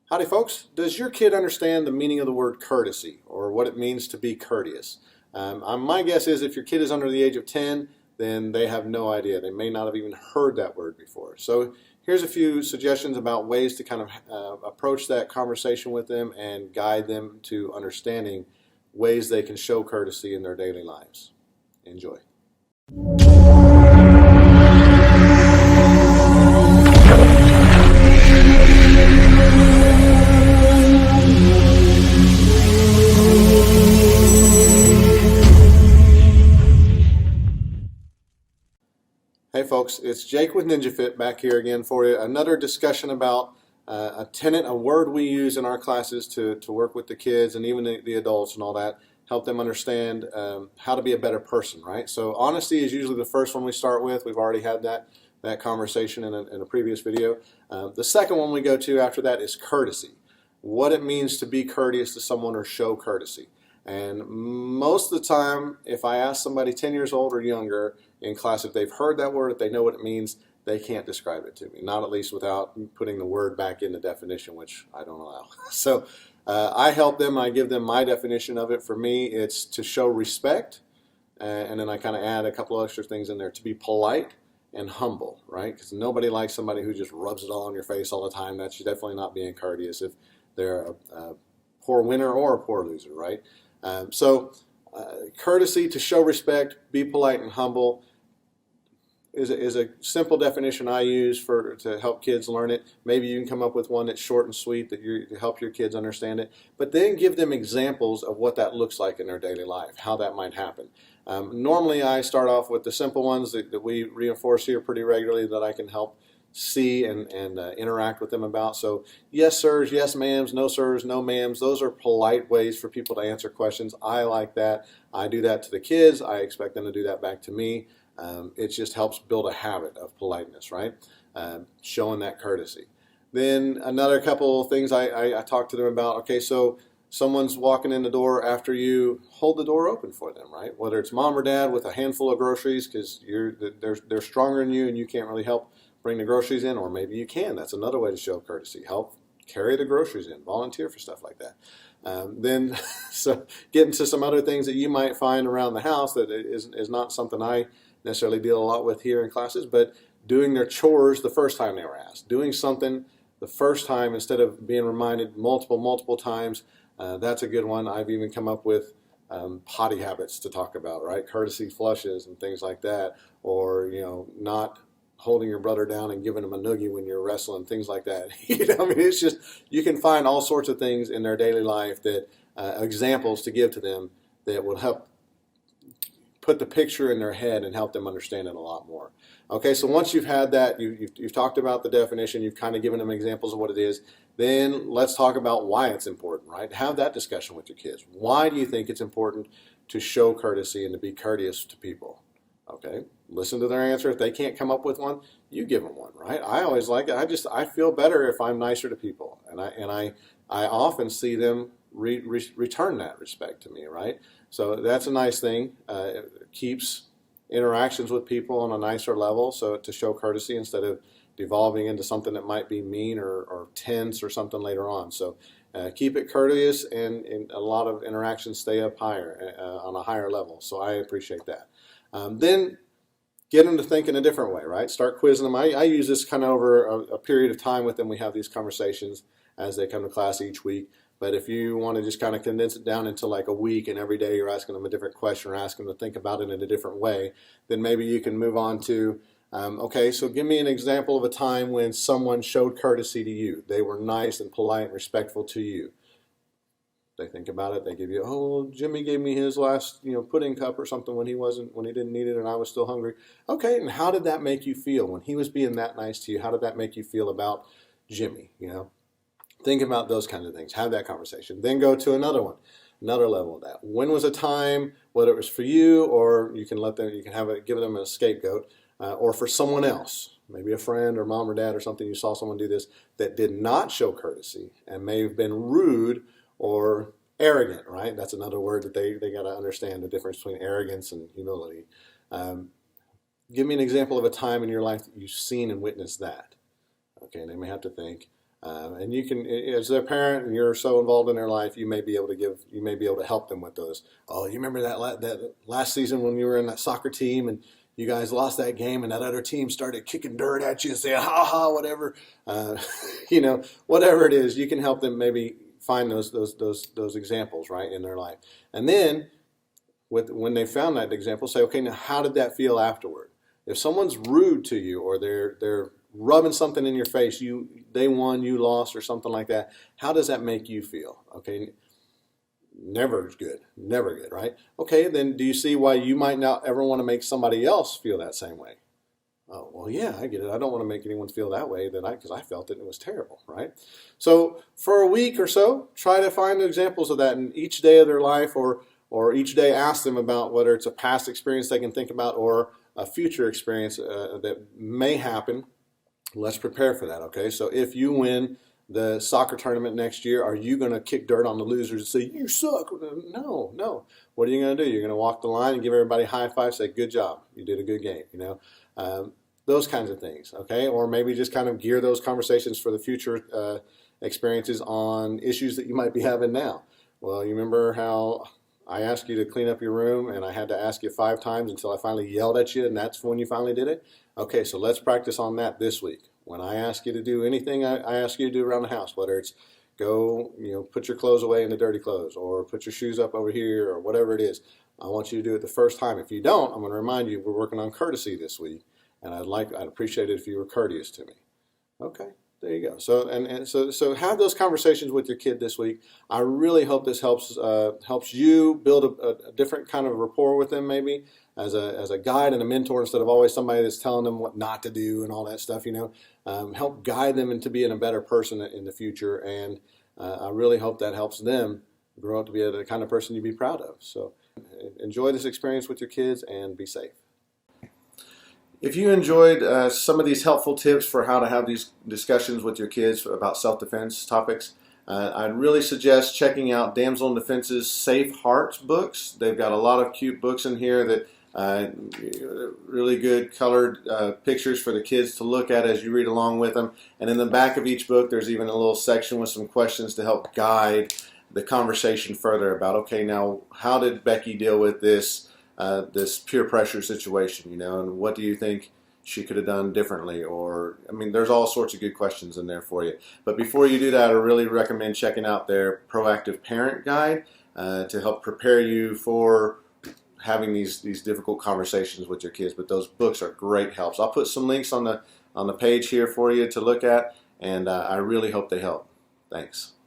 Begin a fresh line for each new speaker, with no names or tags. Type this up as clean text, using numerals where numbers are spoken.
Howdy folks, does your kid understand the meaning of the word courtesy or what it means to be courteous? My guess is if your kid is under the age of 10, then they have no idea. They may not have even heard that word before. So here's a few suggestions about ways to kind of approach that conversation with them and guide them to understanding ways they can show courtesy in their daily lives. Enjoy. Hey folks, it's Jake with NinjaFit back here again for you. Another discussion about a tenet, a word we use in our classes to work with the kids and even the adults and all that, help them understand how to be a better person, right? So honesty is usually the first one we start with. We've already had that conversation in a previous video. The second one we go to after that is courtesy. What it means to be courteous to someone or show courtesy. And most of the time, if I ask somebody 10 years old or younger in class if they've heard that word, if they know what it means, they can't describe it to me. Not at least without putting the word back in the definition, which I don't allow. So I help them, I give them my definition of it. For me, it's to show respect, and then I kind of add a couple of extra things in there. To be polite and humble, right? Because nobody likes somebody who just rubs it all on your face all the time. That's definitely not being courteous if they're a poor winner or a poor loser, right? Courtesy, to show respect, be polite and humble is a simple definition I use to help kids learn it. Maybe you can come up with one that's short and sweet to help your kids understand it. But then give them examples of what that looks like in their daily life, how that might happen. Normally I start off with the simple ones that we reinforce here pretty regularly that I can help see and interact with them about. So yes sirs, yes ma'ams, no sirs, no ma'ams. Those are polite ways for people to answer questions. I like that. I do that to the kids. I expect them to do that back to me. It just helps build a habit of politeness, right? Showing that courtesy. Then another couple of things I talk to them about. Okay, so someone's walking in the door after you, hold the door open for them, right? Whether it's mom or dad with a handful of groceries because they're stronger than you and you can't really help bring the groceries in, or maybe you can. That's another way to show courtesy. Help carry the groceries in, volunteer for stuff like that. Then so get into some other things that you might find around the house that is not something I necessarily deal a lot with here in classes, but doing their chores the first time they were asked. Doing something the first time instead of being reminded multiple times. That's a good one. I've even come up with potty habits to talk about, right? Courtesy flushes and things like that, or not holding your brother down and giving him a noogie when you're wrestling, things like that. I mean, it's just, you can find all sorts of things in their daily life that examples to give to them that will help put the picture in their head and help them understand it a lot more. Okay, so once you've had that, you've talked about the definition, you've kind of given them examples of what it is, then let's talk about why it's important, right? Have that discussion with your kids. Why do you think it's important to show courtesy and to be courteous to people? Okay, listen to their answer. If they can't come up with one, you give them one, right? I always like it. I feel better if I'm nicer to people, and I often see them return that respect to me, right? So that's a nice thing. It keeps interactions with people on a nicer level, so to show courtesy instead of devolving into something that might be mean or tense or something later on. So keep it courteous, and a lot of interactions stay up higher on a higher level. So I appreciate that. Then get them to think in a different way, right? Start quizzing them. I use this kind of over a period of time with them. We have these conversations as they come to class each week. But if you want to just kind of condense it down into like a week and every day you're asking them a different question or asking them to think about it in a different way, then maybe you can move on to, okay, so give me an example of a time when someone showed courtesy to you. They were nice and polite and respectful to you. They think about it. They give you, oh, Jimmy gave me his last, pudding cup or something when he didn't need it and I was still hungry. Okay, and how did that make you feel when he was being that nice to you? How did that make you feel about Jimmy? Think about those kinds of things. Have that conversation. Then go to another one, another level of that. When was a time, whether it was for you or you can give them a scapegoat, or for someone else, maybe a friend or mom or dad or something, you saw someone do this that did not show courtesy and may have been rude or arrogant, right? That's another word that they got to understand the difference between arrogance and humility. Give me an example of a time in your life that you've seen and witnessed that. Okay, they may have to think. And you can, as their parent, and you're so involved in their life, you may be able to help them with those. Oh, you remember that last season when you were in that soccer team and you guys lost that game, and that other team started kicking dirt at you and saying, "Ha ha," whatever. Whatever it is, you can help them maybe find those examples right in their life, and then when they found that example, say, okay, now how did that feel afterward? If someone's rude to you, or they're rubbing something in your face, they won, you lost, or something like that, how does that make you feel? Okay, never good, never good, right? Okay, then do you see why you might not ever want to make somebody else feel that same way? Oh, well, yeah, I get it. I don't want to make anyone feel that way because I felt it and it was terrible, right? So for a week or so, try to find examples of that in each day of their life, or each day ask them about whether it's a past experience they can think about or a future experience that may happen. Let's prepare for that, okay? So if you win the soccer tournament next year, are you going to kick dirt on the losers and say, "You suck"? No, no. What are you going to do? You're going to walk the line and give everybody a high five, say, "Good job. You did a good game," those kinds of things, okay? Or maybe just kind of gear those conversations for the future experiences on issues that you might be having now. Well, you remember how I asked you to clean up your room and I had to ask you 5 times until I finally yelled at you, and that's when you finally did it? Okay, so let's practice on that this week. When I ask you to do anything I ask you to do around the house, whether it's go, put your clothes away in the dirty clothes, or put your shoes up over here, or whatever it is, I want you to do it the first time. If you don't, I'm going to remind you we're working on courtesy this week, and I'd appreciate it if you were courteous to me. Okay, there you go. So have those conversations with your kid this week. I really hope this helps you build a different kind of rapport with them, maybe as a guide and a mentor, instead of always somebody that's telling them what not to do and all that stuff. Help guide them into being a better person in the future, and I really hope that helps them grow up to be the kind of person you'd be proud of. So enjoy this experience with your kids and be safe. If you enjoyed some of these helpful tips for how to have these discussions with your kids about self-defense topics, I'd really suggest checking out Damsel in Defense's Safe Hearts books. They've got a lot of cute books in here that really good colored pictures for the kids to look at as you read along with them. And in the back of each book, there's even a little section with some questions to help guide the conversation further about, okay, now how did Becky deal with this peer pressure situation, and what do you think she could have done differently? Or, there's all sorts of good questions in there for you. But before you do that, I really recommend checking out their Proactive Parent Guide to help prepare you for having these difficult conversations with your kids. But those books are great helps. I'll put some links on the page here for you to look at, and I really hope they help. Thanks.